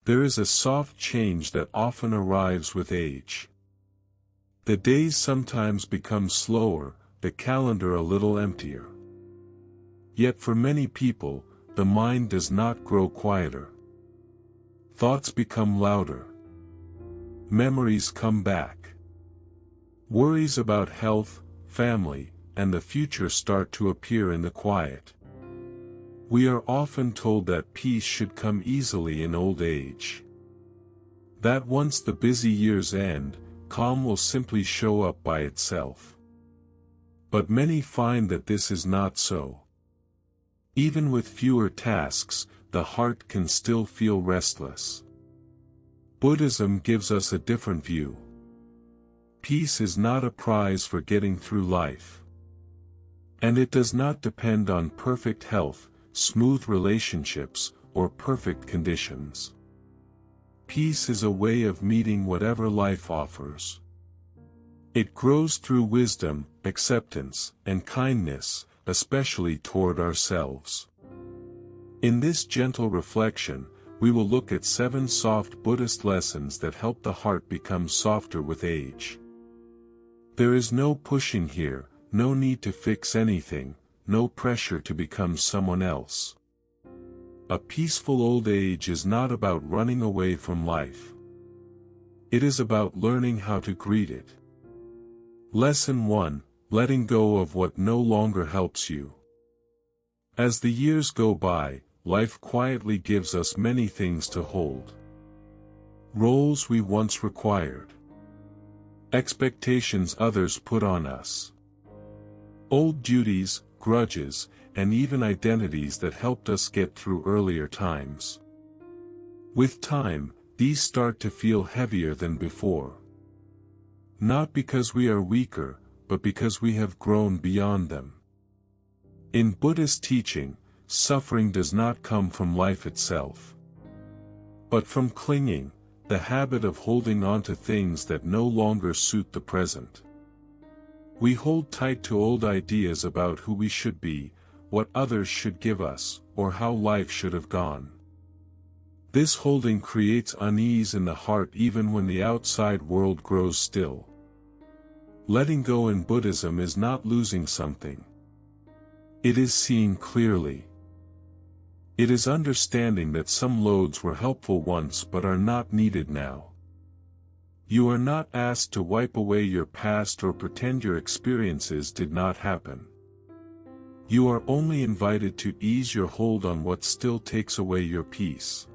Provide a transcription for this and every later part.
There is a soft change that often arrives with age. The days sometimes become slower, the calendar a little emptier. Yet for many people, the mind does not grow quieter. Thoughts become louder. Memories come back. Worries about health, family, and the future start to appear in the quiet. We are often told that peace should come easily in old age. That once the busy years end, calm will simply show up by itself. But many find that this is not so. Even with fewer tasks, the heart can still feel restless. Buddhism gives us a different view. Peace is not a prize for getting through life. And it does not depend on perfect health, smooth relationships, or perfect conditions. Peace is a way of meeting whatever life offers. It grows through wisdom, acceptance, and kindness, especially toward ourselves. In this gentle reflection, we will look at 7 soft Buddhist lessons that help the heart become softer with age. There is no pushing here, no need to fix anything, no pressure to become someone else. A peaceful old age is not about running away from life. It is about learning how to greet it. Lesson 1: Letting go of what no longer helps you. As the years go by, life quietly gives us many things to hold. Roles we once required. Expectations others put on us. Old duties, grudges, and even identities that helped us get through earlier times. With time, these start to feel heavier than before. Not because we are weaker, but because we have grown beyond them. In Buddhist teaching, suffering does not come from life itself, but from clinging, the habit of holding on to things that no longer suit the present. We hold tight to old ideas about who we should be, what others should give us, or how life should have gone. This holding creates unease in the heart even when the outside world grows still. Letting go in Buddhism is not losing something. It is seeing clearly. It is understanding that some loads were helpful once but are not needed now. You are not asked to wipe away your past or pretend your experiences did not happen. You are only invited to ease your hold on what still takes away your peace.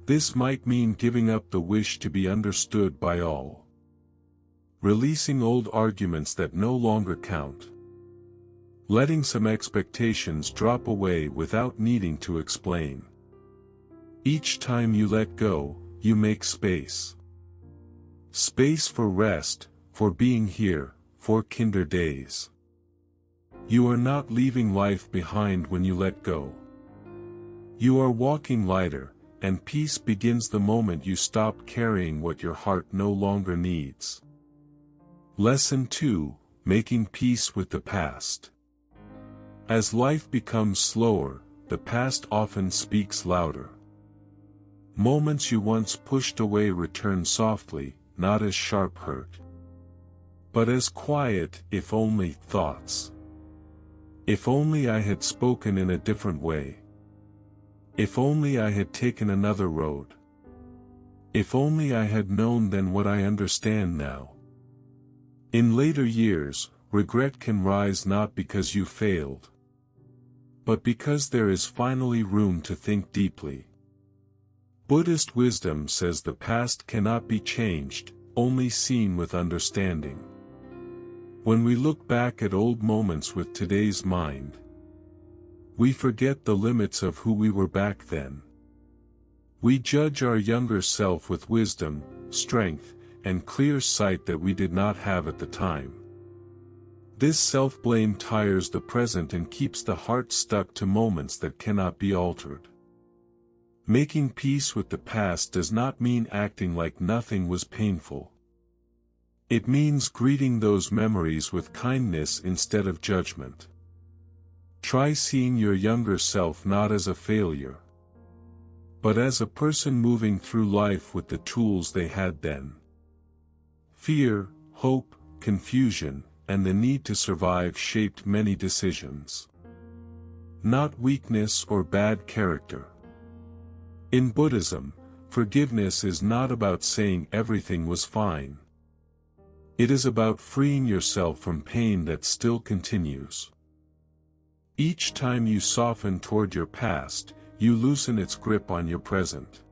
This might mean giving up the wish to be understood by all. Releasing old arguments that no longer count. Letting some expectations drop away without needing to explain. Each time you let go, you make space. Space for rest, for being here, for kinder days. You are not leaving life behind when you let go. You are walking lighter, and peace begins the moment you stop carrying what your heart no longer needs. Lesson 2: Making peace with the past. As life becomes slower, the past often speaks louder. Moments you once pushed away return softly, not as sharp hurt, but as quiet, if only, thoughts. If only I had spoken in a different way. If only I had taken another road. If only I had known then what I understand now. In later years, regret can rise not because you failed, but because there is finally room to think deeply. Buddhist wisdom says the past cannot be changed, only seen with understanding. When we look back at old moments with today's mind, we forget the limits of who we were back then. We judge our younger self with wisdom, strength, and clear sight that we did not have at the time. This self-blame tires the present and keeps the heart stuck to moments that cannot be altered. Making peace with the past does not mean acting like nothing was painful. It means greeting those memories with kindness instead of judgment. Try seeing your younger self not as a failure, but as a person moving through life with the tools they had then. Fear, hope, confusion, and the need to survive shaped many decisions. Not weakness or bad character. In Buddhism, forgiveness is not about saying everything was fine. It is about freeing yourself from pain that still continues. Each time you soften toward your past, you loosen its grip on your present.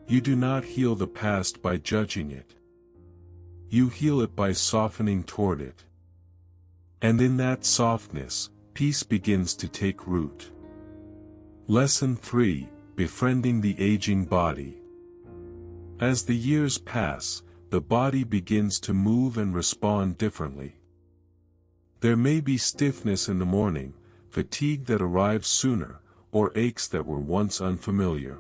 You do not heal the past by judging it. You heal it by softening toward it. And in that softness, peace begins to take root. Lesson 3: Befriending the Aging Body. As the years pass, the body begins to move and respond differently. There may be stiffness in the morning, fatigue that arrives sooner, or aches that were once unfamiliar.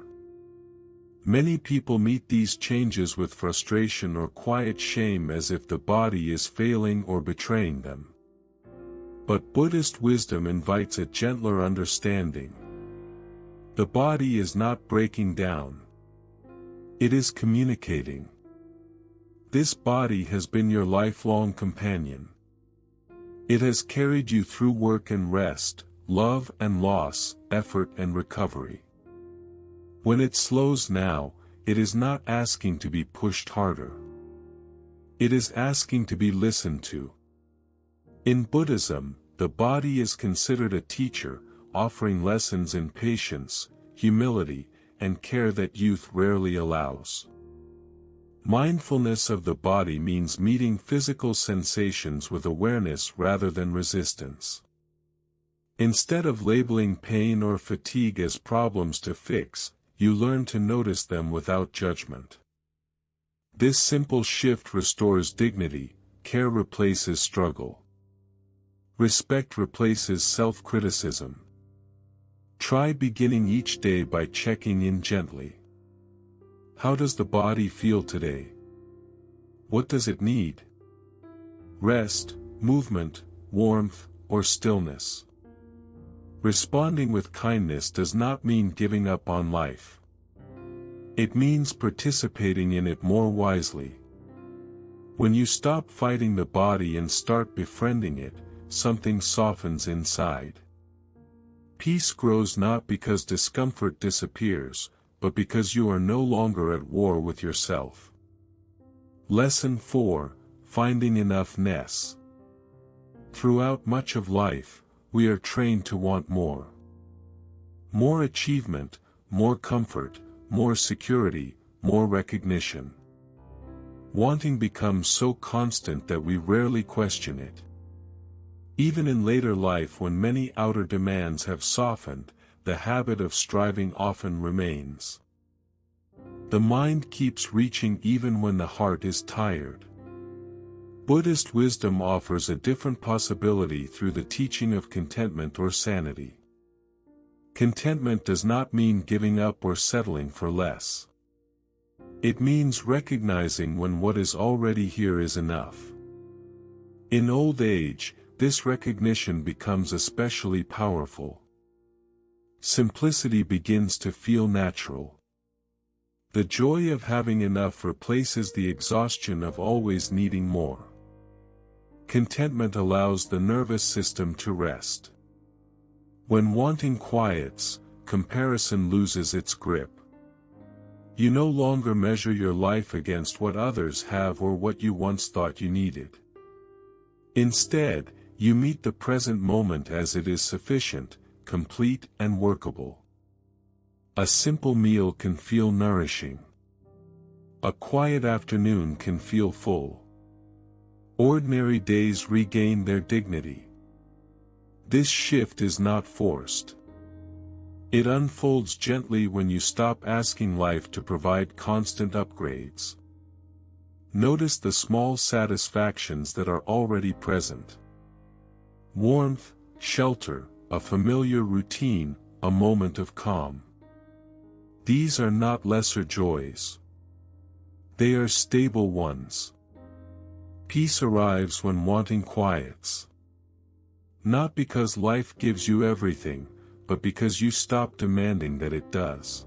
Many people meet these changes with frustration or quiet shame, as if the body is failing or betraying them. But Buddhist wisdom invites a gentler understanding. The body is not breaking down. It is communicating. This body has been your lifelong companion. It has carried you through work and rest, love and loss, effort and recovery. When it slows now, it is not asking to be pushed harder. It is asking to be listened to. In Buddhism, the body is considered a teacher, offering lessons in patience, humility, and care that youth rarely allows. Mindfulness of the body means meeting physical sensations with awareness rather than resistance. Instead of labeling pain or fatigue as problems to fix, you learn to notice them without judgment. This simple shift restores dignity. Care replaces struggle. Respect replaces self-criticism. Try beginning each day by checking in gently. How does the body feel today? What does it need? Rest, movement, warmth, or stillness? Responding with kindness does not mean giving up on life. It means participating in it more wisely. When you stop fighting the body and start befriending it, something softens inside. Peace grows not because discomfort disappears, but because you are no longer at war with yourself. Lesson 4: Finding Enoughness. Throughout much of life, we are trained to want more. More achievement, more comfort, more security, more recognition. Wanting becomes so constant that we rarely question it. Even in later life, when many outer demands have softened, the habit of striving often remains. The mind keeps reaching even when the heart is tired. Buddhist wisdom offers a different possibility through the teaching of contentment or sanity. Contentment does not mean giving up or settling for less. It means recognizing when what is already here is enough. In old age, this recognition becomes especially powerful. Simplicity begins to feel natural. The joy of having enough replaces the exhaustion of always needing more. Contentment allows the nervous system to rest. When wanting quiets, comparison loses its grip. You no longer measure your life against what others have or what you once thought you needed. Instead, you meet the present moment as it is sufficient, complete and workable. A simple meal can feel nourishing. A quiet afternoon can feel full. Ordinary days regain their dignity. This shift is not forced. It unfolds gently when you stop asking life to provide constant upgrades. Notice the small satisfactions that are already present. Warmth, shelter, a familiar routine, a moment of calm. These are not lesser joys. They are stable ones. Peace arrives when wanting quiets. Not because life gives you everything, but because you stop demanding that it does.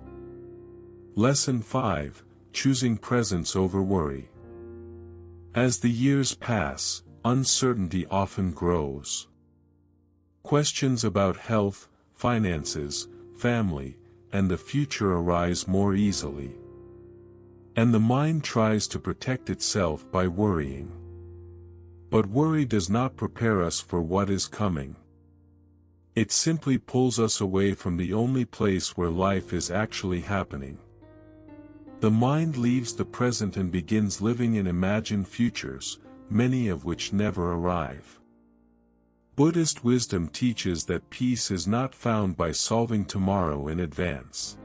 Lesson 5, Choosing Presence over Worry. As the years pass, uncertainty often grows. Questions about health, finances, family, and the future arise more easily. And the mind tries to protect itself by worrying. But worry does not prepare us for what is coming. It simply pulls us away from the only place where life is actually happening. The mind leaves the present and begins living in imagined futures, many of which never arrive. Buddhist wisdom teaches that peace is not found by solving tomorrow in advance.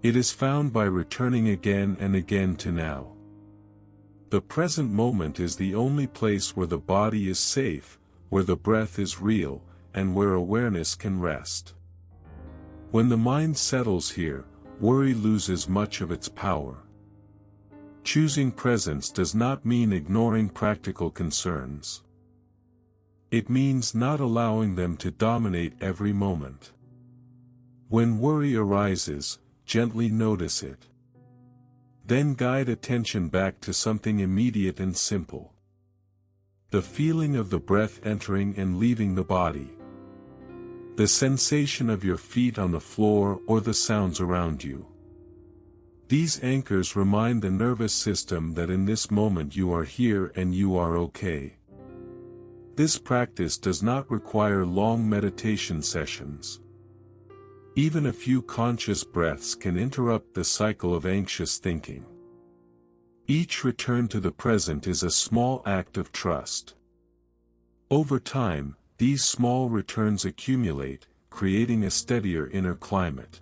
It is found by returning again and again to now. The present moment is the only place where the body is safe, where the breath is real, and where awareness can rest. When the mind settles here, worry loses much of its power. Choosing presence does not mean ignoring practical concerns. It means not allowing them to dominate every moment. When worry arises, gently notice it. Then guide attention back to something immediate and simple. The feeling of the breath entering and leaving the body. The sensation of your feet on the floor or the sounds around you. These anchors remind the nervous system that in this moment you are here and you are okay. This practice does not require long meditation sessions. Even a few conscious breaths can interrupt the cycle of anxious thinking. Each return to the present is a small act of trust. Over time, these small returns accumulate, creating a steadier inner climate.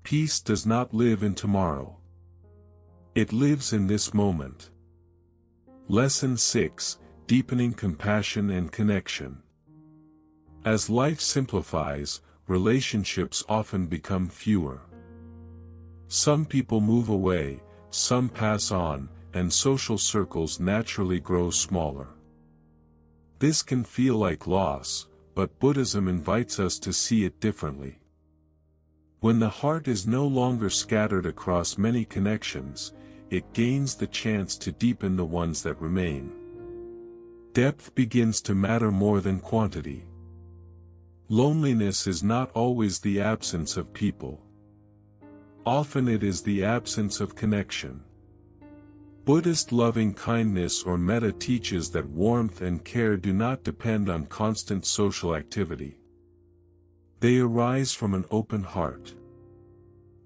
Peace does not live in tomorrow. It lives in this moment. Lesson 6, Deepening Compassion and Connection. As life simplifies, relationships often become fewer. Some people move away, some pass on, and social circles naturally grow smaller. This can feel like loss, but Buddhism invites us to see it differently. When the heart is no longer scattered across many connections, it gains the chance to deepen the ones that remain. Depth begins to matter more than quantity. Loneliness is not always the absence of people. Often it is the absence of connection. Buddhist loving-kindness or metta teaches that warmth and care do not depend on constant social activity. They arise from an open heart.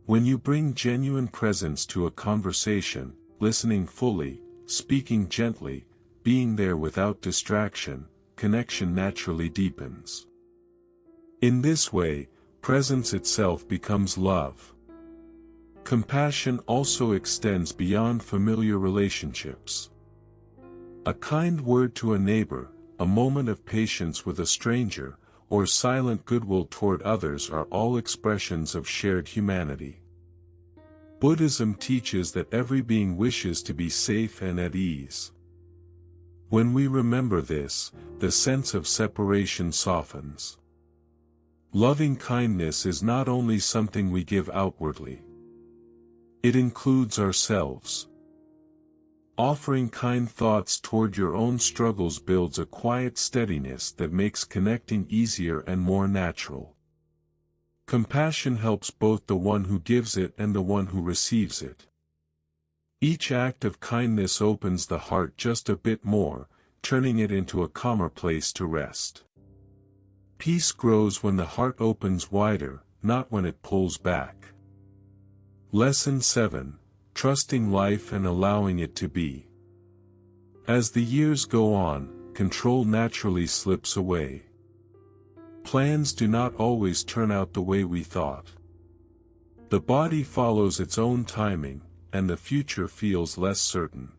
When you bring genuine presence to a conversation, listening fully, speaking gently, being there without distraction, connection naturally deepens. In this way, presence itself becomes love. Compassion also extends beyond familiar relationships. A kind word to a neighbor, a moment of patience with a stranger, or silent goodwill toward others are all expressions of shared humanity. Buddhism teaches that every being wishes to be safe and at ease. When we remember this, the sense of separation softens. Loving kindness is not only something we give outwardly. It includes ourselves. Offering kind thoughts toward your own struggles builds a quiet steadiness that makes connecting easier and more natural. Compassion helps both the one who gives it and the one who receives it. Each act of kindness opens the heart just a bit more, turning it into a calmer place to rest. Peace grows when the heart opens wider, not when it pulls back. Lesson 7, Trusting Life and Allowing It to Be. As the years go on, control naturally slips away. Plans do not always turn out the way we thought. The body follows its own timing, and the future feels less certain.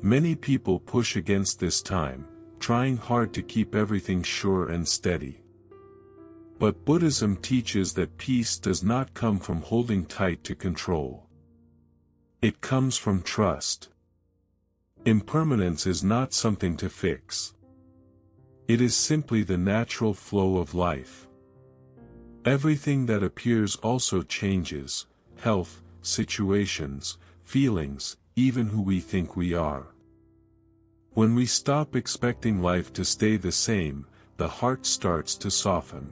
Many people push against this time, trying hard to keep everything sure and steady. But Buddhism teaches that peace does not come from holding tight to control. It comes from trust. Impermanence is not something to fix. It is simply the natural flow of life. Everything that appears also changes, health, situations, feelings, even who we think we are. When we stop expecting life to stay the same, the heart starts to soften.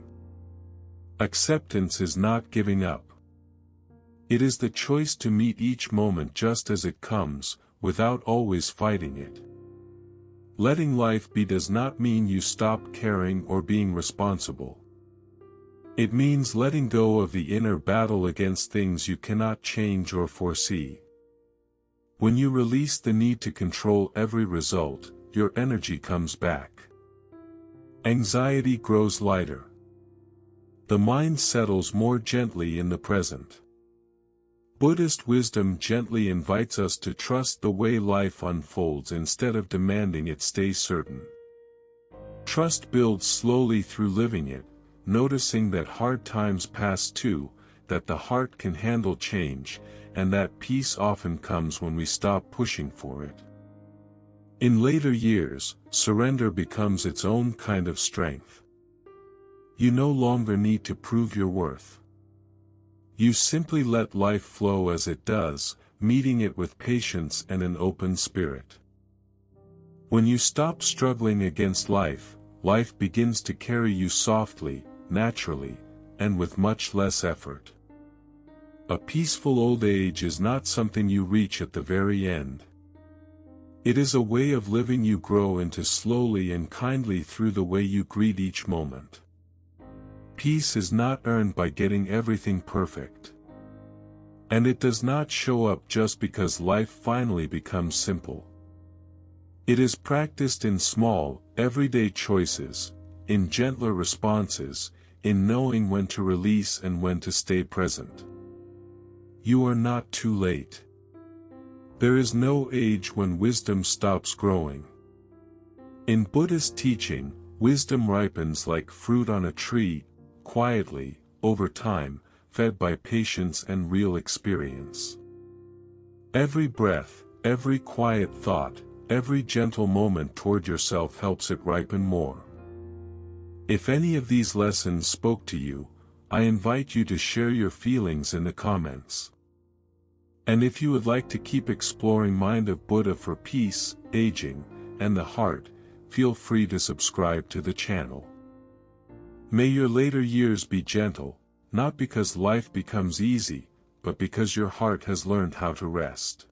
Acceptance is not giving up. It is the choice to meet each moment just as it comes, without always fighting it. Letting life be does not mean you stop caring or being responsible. It means letting go of the inner battle against things you cannot change or foresee. When you release the need to control every result, your energy comes back. Anxiety grows lighter. The mind settles more gently in the present. Buddhist wisdom gently invites us to trust the way life unfolds instead of demanding it stay certain. Trust builds slowly through living it, noticing that hard times pass too, that the heart can handle change, and that peace often comes when we stop pushing for it. In later years, surrender becomes its own kind of strength. You no longer need to prove your worth. You simply let life flow as it does, meeting it with patience and an open spirit. When you stop struggling against life, life begins to carry you softly, naturally, and with much less effort. A peaceful old age is not something you reach at the very end. It is a way of living you grow into slowly and kindly through the way you greet each moment. Peace is not earned by getting everything perfect. And it does not show up just because life finally becomes simple. It is practiced in small, everyday choices, in gentler responses, in knowing when to release and when to stay present. You are not too late. There is no age when wisdom stops growing. In Buddhist teaching, wisdom ripens like fruit on a tree, quietly, over time, fed by patience and real experience. Every breath, every quiet thought, every gentle moment toward yourself helps it ripen more. If any of these lessons spoke to you, I invite you to share your feelings in the comments. And if you would like to keep exploring Mind of Buddha for peace, aging, and the heart, feel free to subscribe to the channel. May your later years be gentle, not because life becomes easy, but because your heart has learned how to rest.